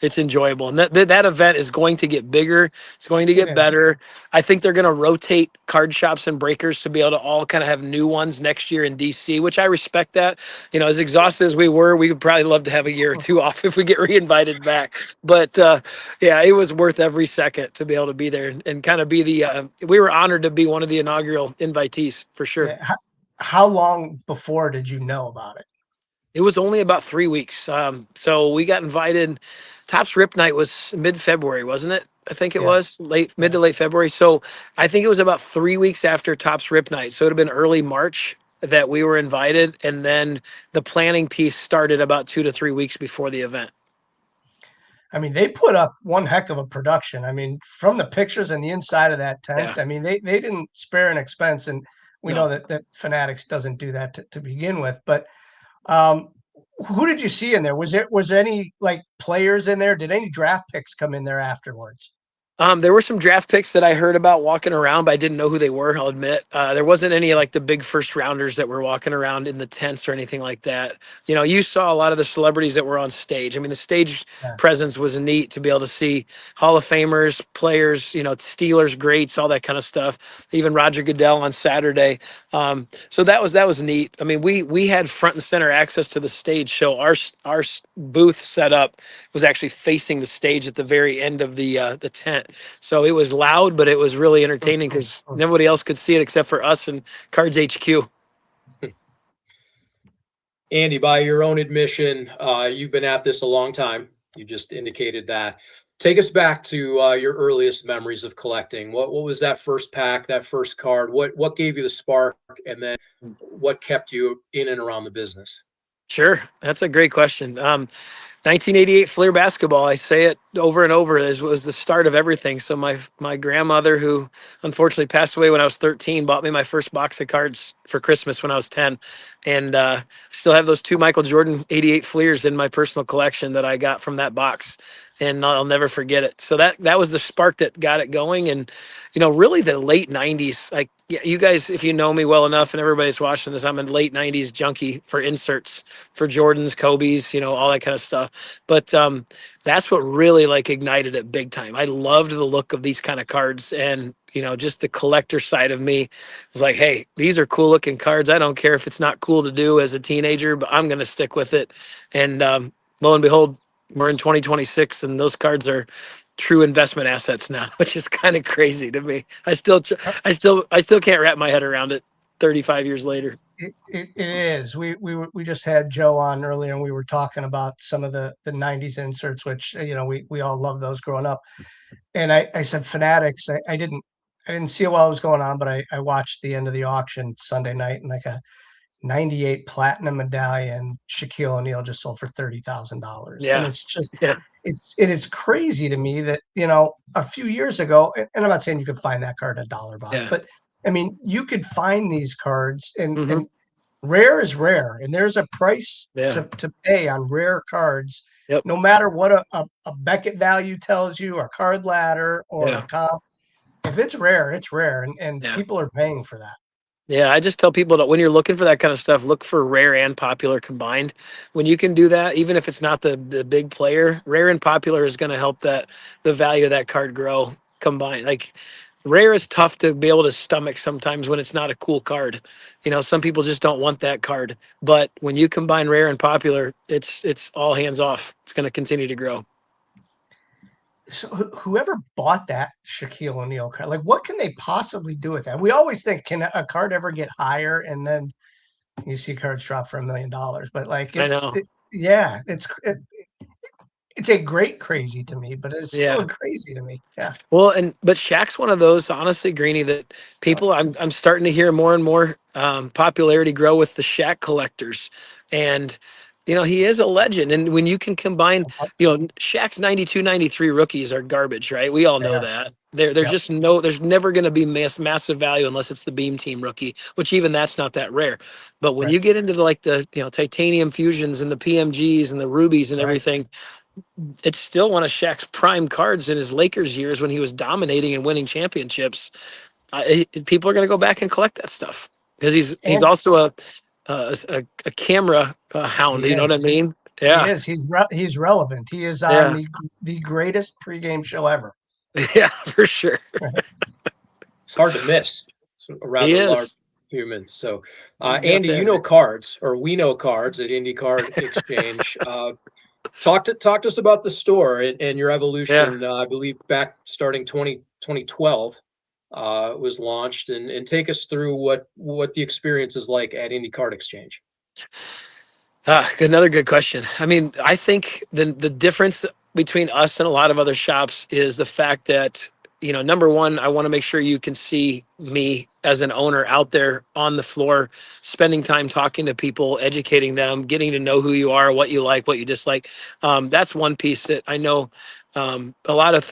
it's enjoyable, and that event is going to get bigger. It's going to get better. I think they're going to rotate card shops and breakers to be able to all kind of have new ones next year in DC, which I respect that. As exhausted as we were, we would probably love to have a year or two off if we get reinvited back. But yeah, it was worth every second to be able to be there and kind of be we were honored to be one of the inaugural invitees for sure. Yeah. How long before did you know about it? It was only about 3 weeks. So we got invited. Topps Rip Night was mid-February, wasn't it? I think it was mid to late February. So I think it was about 3 weeks after Topps Rip Night. So it would have been early March that we were invited. And then the planning piece started about 2 to 3 weeks before the event. I mean, they put up one heck of a production. I mean, from the pictures and the inside of that tent, I mean, they didn't spare an expense. And we know that Fanatics doesn't do that to begin with. But who did you see in there? Was any like players in there? Did any draft picks come in there afterwards? There were some draft picks that I heard about walking around, but I didn't know who they were. I'll admit, there wasn't any like the big first rounders that were walking around in the tents or anything like that. You saw a lot of the celebrities that were on stage. I mean, the stage presence was neat to be able to see Hall of Famers, players, Steelers greats, all that kind of stuff. Even Roger Goodell on Saturday. So that was neat. I mean, we had front and center access to the stage, so our booth setup was actually facing the stage at the very end of the tent. So it was loud, but it was really entertaining because nobody else could see it except for us and Cards HQ. Andy, by your own admission, you've been at this a long time. You just indicated that. Take us back to your earliest memories of collecting. What was that first pack, that first card? What gave you the spark, and then what kept you in and around the business? Sure, that's a great question. 1988 Fleer basketball. I say it over and over. Was the start of everything. So my grandmother, who unfortunately passed away when I was 13, bought me my first box of cards for Christmas when I was 10, and still have those 2 Michael Jordan 88 Fleers in my personal collection that I got from that box, and I'll never forget it. So that was the spark that got it going, and really the late 90s. Like, yeah, you guys, if you know me well enough, and everybody's watching this, I'm a late 90s junkie for inserts, for Jordans, Kobe's, all that kind of stuff. But that's what really like ignited it big time. I loved the look of these kind of cards, and just the collector side of me was like, hey, these are cool looking cards. I don't care if it's not cool to do as a teenager, but I'm going to stick with it. And lo and behold, we're in 2026, and those cards are true investment assets now, which is kind of crazy to me. I still can't wrap my head around it 35 years later. It is. We just had Joe on earlier, and we were talking about some of the '90s inserts, which we all love those growing up. And I said Fanatics. I didn't see it while it was going on, but I watched the end of the auction Sunday night, and like a '98 platinum medallion Shaquille O'Neal just sold for $30,000. And Yeah. it's just Yeah. it's crazy to me that a few years ago, and I'm not saying you could find that card at a dollar box, Yeah. but I mean you could find these cards, and Mhm. rare is rare, and there's a price Yeah. to pay on rare cards. Yep. No matter what a Beckett value tells you, or card ladder, or Yeah. a comp, if it's rare, it's rare, and Yeah. people are paying for that. Yeah, I just tell people that when you're looking for that kind of stuff, look for rare and popular combined. When you can do that, even if it's not the big player, rare and popular is going to help the value of that card grow combined. Like, rare is tough to be able to stomach sometimes when it's not a cool card. Some people just don't want that card. But when you combine rare and popular, it's all hands off. It's going to continue to grow. So whoever bought that Shaquille O'Neal card, like, what can they possibly do with that? We always think, can a card ever get higher? And then you see cards drop for $1 million. But like, I know. it's a great crazy to me, but it's Yeah. still crazy to me. Yeah. Well, but Shaq's one of those, honestly, Greeny, that people I'm starting to hear more and more popularity grow with the Shaq collectors, and he is a legend. And when you can combine, Shaq's 92, 93 rookies are garbage, right? We all know that. There's Yep. just there's never going to be massive value unless it's the Beam Team rookie, which even that's not that rare. But when Right. you get into the titanium fusions and the PMGs and the rubies and Right. everything, it's still one of Shaq's prime cards in his Lakers years when he was dominating and winning championships. People are going to go back and collect that stuff because he's And also a camera hound. he You know what I is. mean? He Yeah. is. He's relevant. He is on Yeah. the greatest pregame show ever. Yeah, for sure. It's hard to miss. It's a He rather large is. human. So, You got Andy, that. cards, or we know cards at Indie Card Exchange. Talk to us about the store and your evolution. I believe back starting 2012 was launched, and take us through what the experience is like at Indie Card Exchange. Another good question. I mean, I think the difference between us and a lot of other shops is the fact that, number one, I want to make sure you can see me as an owner out there on the floor, spending time talking to people, educating them, getting to know who you are, what you like, what you dislike. That's one piece that I know a lot of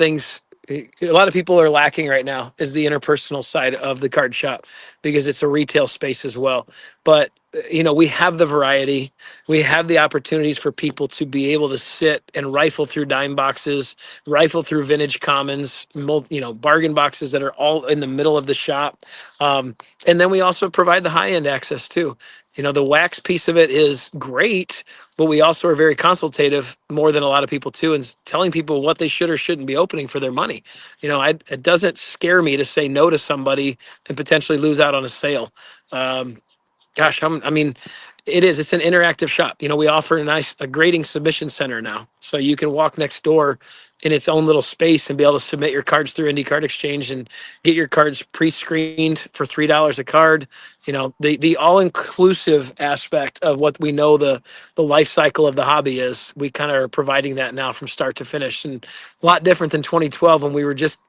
people are lacking right now is the interpersonal side of the card shop, because it's a retail space as well. But we have the variety. We have the opportunities for people to be able to sit and rifle through dime boxes, rifle through vintage commons, bargain boxes that are all in the middle of the shop. And then we also provide the high-end access too. The wax piece of it is great, but we also are very consultative, more than a lot of people too, and telling people what they should or shouldn't be opening for their money. It doesn't scare me to say no to somebody and potentially lose out on a sale. It's an interactive shop. We offer a grading submission center now. So you can walk next door in its own little space and be able to submit your cards through Indie Card Exchange and get your cards pre-screened for $3 a card. The all-inclusive aspect of what we know the life cycle of the hobby is. We kind of are providing that now from start to finish, and a lot different than 2012 when we were just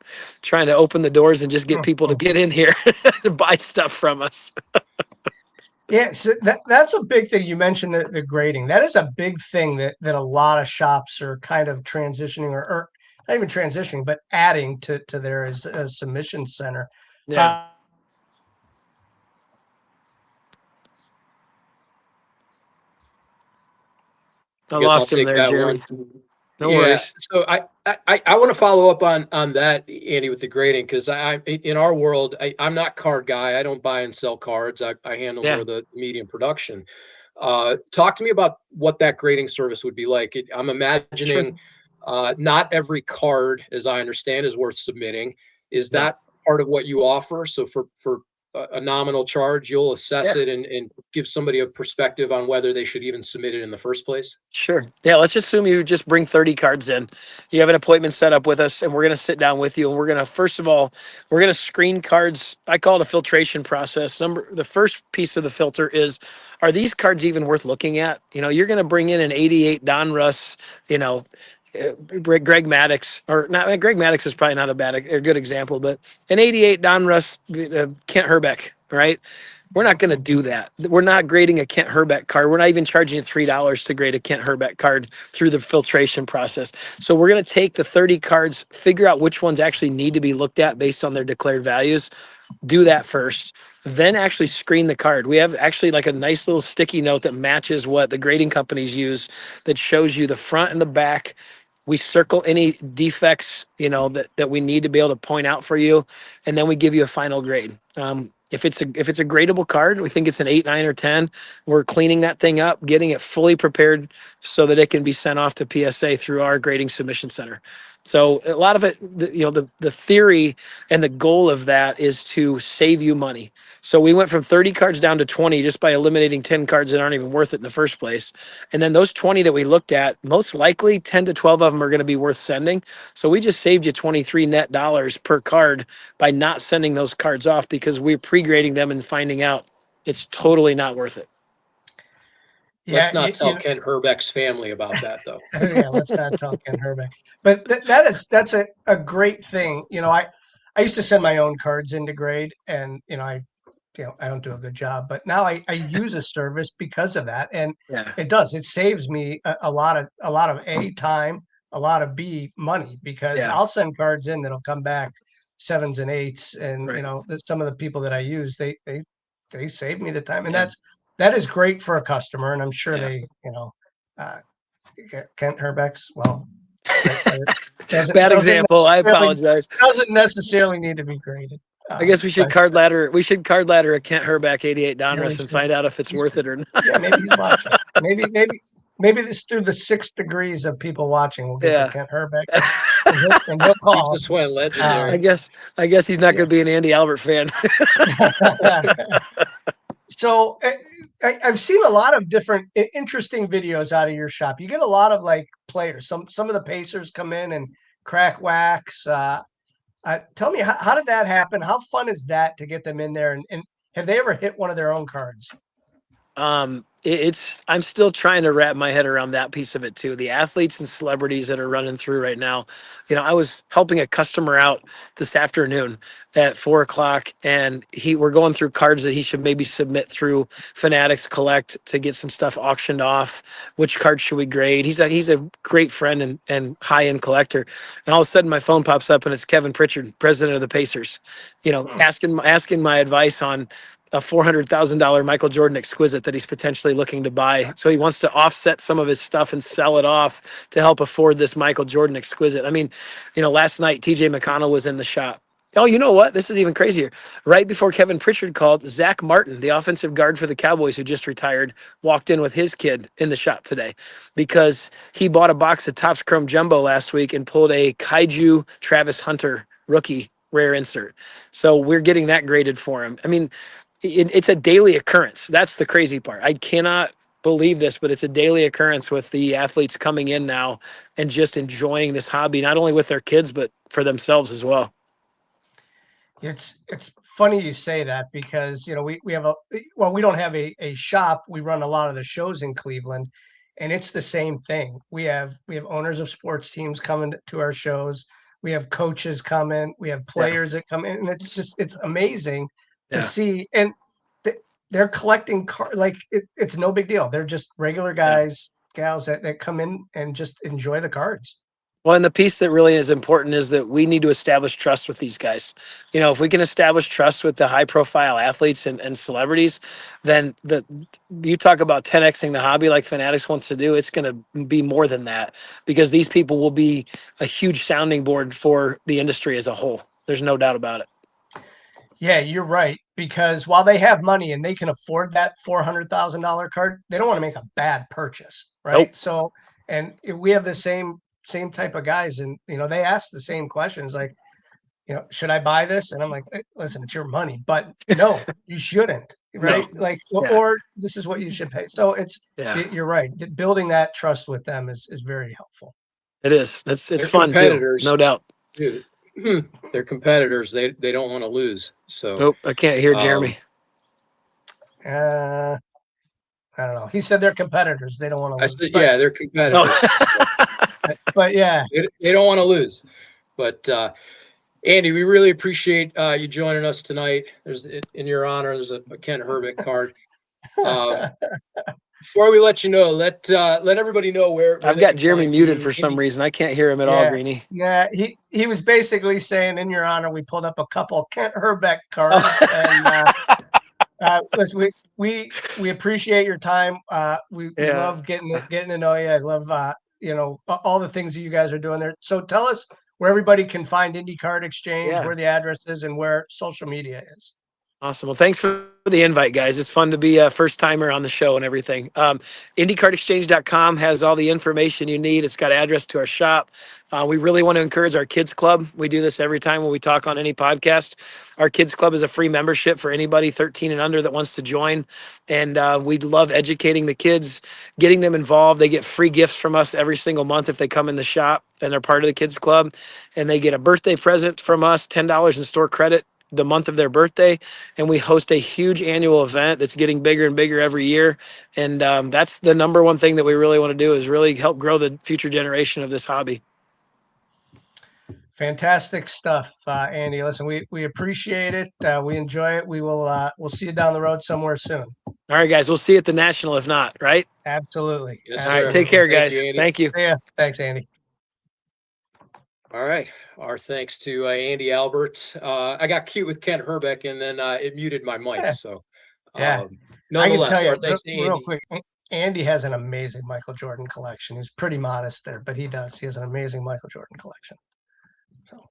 trying to open the doors and just get people to get in here and buy stuff from us. Yeah, so that's a big thing. You mentioned the grading. That is a big thing that a lot of shops are kind of transitioning or not even transitioning, but adding to their as a submission center. Yeah. I I guess I'll lost him take there, that one. Jeremy. No Yeah, worries. so I want to follow up on that, Andy, with the grading, because in our world, I'm not card guy. I don't buy and sell cards. I handle Yeah. more of the media and production. Talk to me about what that grading service would be like. I'm Sure. imagining not every card, as I understand, is worth submitting. Is No. that part of what you offer? So for a nominal charge, you'll assess Yeah. it and give somebody a perspective on whether they should even submit it in the first place? Sure. Yeah, let's just assume you just bring 30 cards in. You have an appointment set up with us, and we're going to sit down with you. And we're going to, first of all, we're going to screen cards. I call it a filtration process. The first piece of the filter is, are these cards even worth looking at? You're going to bring in an 88 Don Russ, Greg Maddox, or not. Greg Maddox is probably not a good example, but an 88 Don Russ, Kent Herbeck, right? We're not going to do that. We're not grading a Kent Herbeck card. We're not even charging you $3 to grade a Kent Herbeck card through the filtration process. So we're going to take the 30 cards, figure out which ones actually need to be looked at based on their declared values, do that first, then actually screen the card. We have actually like a nice little sticky note that matches what the grading companies use that shows you the front and the back. We circle any defects, that we need to be able to point out for you, and then we give you a final grade. If it's a gradable card, we think it's an 8, 9, or 10. We're cleaning that thing up, getting it fully prepared so that it can be sent off to PSA through our grading submission center. So a lot of it, the theory and the goal of that is to save you money. So we went from 30 cards down to 20 just by eliminating 10 cards that aren't even worth it in the first place. And then those 20 that we looked at, most likely 10 to 12 of them are going to be worth sending. So we just saved you 23 net dollars per card by not sending those cards off because we're pre-grading them and finding out it's totally not worth it. Let's Yeah, not tell Kent Herbeck's family about that, though. yeah, let's not talk Ken Herbeck. But that's a great thing. I used to send my own cards into grade, and I don't do a good job, but now I use a service because of that, and Yeah. it saves me a lot of A, time, a lot of B, money, because Yeah. I'll send cards in that'll come back 7s and 8s, and Right. some of the people that I use, they save me the time, and Yeah. that is great for a customer, and I'm sure Yeah. they, uh, Kent Herbeck's, well, doesn't Bad doesn't example. I necessarily apologize. doesn't necessarily need to be graded. I guess we should But card ladder. We should card ladder a Kent Herbeck 88 yeah, we Donruss and should. find out if it's We worth should. it or not. Yeah, maybe he's watching. Maybe this through the 6 degrees of people watching, we'll get to Yeah. Kent Herbeck, and he'll call. Jesus went legendary. I guess he's not Yeah. going to be an Andy Albert fan. So I've seen a lot of different interesting videos out of your shop. You get a lot of like players. Some of the Pacers come in and crack wax. Tell me, how did that happen? How fun is that to get them in there? And have they ever hit one of their own cards? I'm still trying to wrap my head around that piece of it too. The athletes and celebrities that are running through right now. I was helping a customer out this afternoon at 4 o'clock, and we're going through cards that he should maybe submit through Fanatics Collect to get some stuff auctioned off. Which cards should we grade? He's a great friend and high end collector. And all of a sudden my phone pops up and it's Kevin Pritchard, president of the Pacers, asking my advice on a $400,000 Michael Jordan exquisite that he's potentially looking to buy. So he wants to offset some of his stuff and sell it off to help afford this Michael Jordan exquisite. I mean, last night TJ McConnell was in the shop. Oh, you know what? This is even crazier. Right before Kevin Pritchard called, Zach Martin, the offensive guard for the Cowboys who just retired, walked in with his kid in the shop today because he bought a box of Topps Chrome Jumbo last week and pulled a Kaiju Travis Hunter rookie rare insert. So we're getting that graded for him. I mean, it's a daily occurrence. That's the crazy part. I cannot believe this, but it's a daily occurrence with the athletes coming in now and just enjoying this hobby, not only with their kids, but for themselves as well. It's funny you say that because we have we don't have a shop. We run a lot of the shows in Cleveland, and it's the same thing. We have owners of sports teams coming to our shows. We have coaches come in. We have players that come in, and it's amazing to see. And they're collecting like it's no big deal. They're just regular guys, gals that come in and just enjoy the cards. Well, and the piece that really is important is that we need to establish trust with these guys. You know, if we can establish trust with the high profile athletes and celebrities, then you talk about 10xing the hobby like Fanatics wants to do, it's going to be more than that, because these people will be a huge sounding board for the industry as a whole. There's no doubt about it. Yeah, you're right. Because while they have money and they can afford that $400,000 card, they don't want to make a bad purchase, right? Nope. So, and we have the same type of guys, and they ask the same questions, like, should I buy this? And I'm like, listen, it's your money, but no, you shouldn't, right? No. Like, Yeah. or this is what you should pay. So you're right. Building that trust with them is very helpful. It is. It's They're fun too, competitors. no doubt. Dude, they're competitors. They don't want to lose. So Nope, I can't hear Jeremy. I don't know. He said they're competitors. They don't want to I lose. said, yeah, they're competitors. But yeah, they don't want to lose. But Andy, we really appreciate you joining us tonight. There's in your honor. There's a Kent Herbeck card. Before we let you know, let everybody know where I've they got can Jeremy find muted you. for some reason. I can't hear him at all, Greeny. Yeah, he was basically saying, in your honor, we pulled up a couple Kent Herbeck cards, and listen, we appreciate your time. We love getting to know you. I love all the things that you guys are doing there. So tell us where everybody can find Indie Card Exchange, where the address is, and where social media is. Awesome. Well, thanks for the invite, guys. It's fun to be a first timer on the show and everything. IndieCardExchange.com has all the information you need. It's got address to our shop. We really want to encourage our kids club. We do this every time when we talk on any podcast. Our kids club is a free membership for anybody 13 and under that wants to join. And we love educating the kids, getting them involved. They get free gifts from us every single month if they come in the shop and they're part of the kids club. And they get a birthday present from us, $10 in store credit the month of their birthday, and we host a huge annual event that's getting bigger and bigger every year. And that's the number one thing that we really want to do, is really help grow the future generation of this hobby. Fantastic stuff, Andy. Listen, we appreciate it. We enjoy it. We'll see you down the road somewhere soon. All right, guys, we'll see you at the National if not, right? Absolutely. Yes, all right, take care, guys. Thank you. Yeah, thanks, Andy. All right. Our thanks to Andy Albert. I got cute with Kent Herbeck, and then it muted my mic. So, I can tell you, real quick, Andy has an amazing Michael Jordan collection. He's pretty modest there, but he does. He has an amazing Michael Jordan collection. So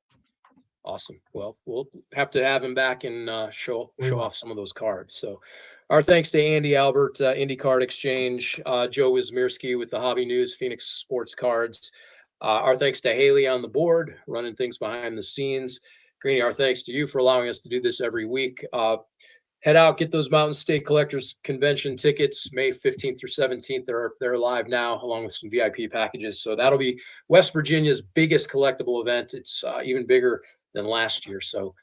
awesome. Well, we'll have to have him back and show off some of those cards. So, our thanks to Andy Albert, Indie Card Exchange, Joe Wismierski with the Hobby News, Phoenix Sports Cards. Our thanks to Haley on the board, running things behind the scenes. Greeny, our thanks to you for allowing us to do this every week. Head out, get those Mountain State Collectors Convention tickets, May 15th through 17th. They're live now, along with some VIP packages. So that'll be West Virginia's biggest collectible event. It's even bigger than last year. So,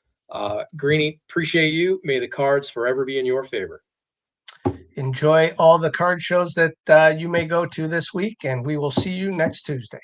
Greeny, appreciate you. May the cards forever be in your favor. Enjoy all the card shows that you may go to this week, and we will see you next Tuesday.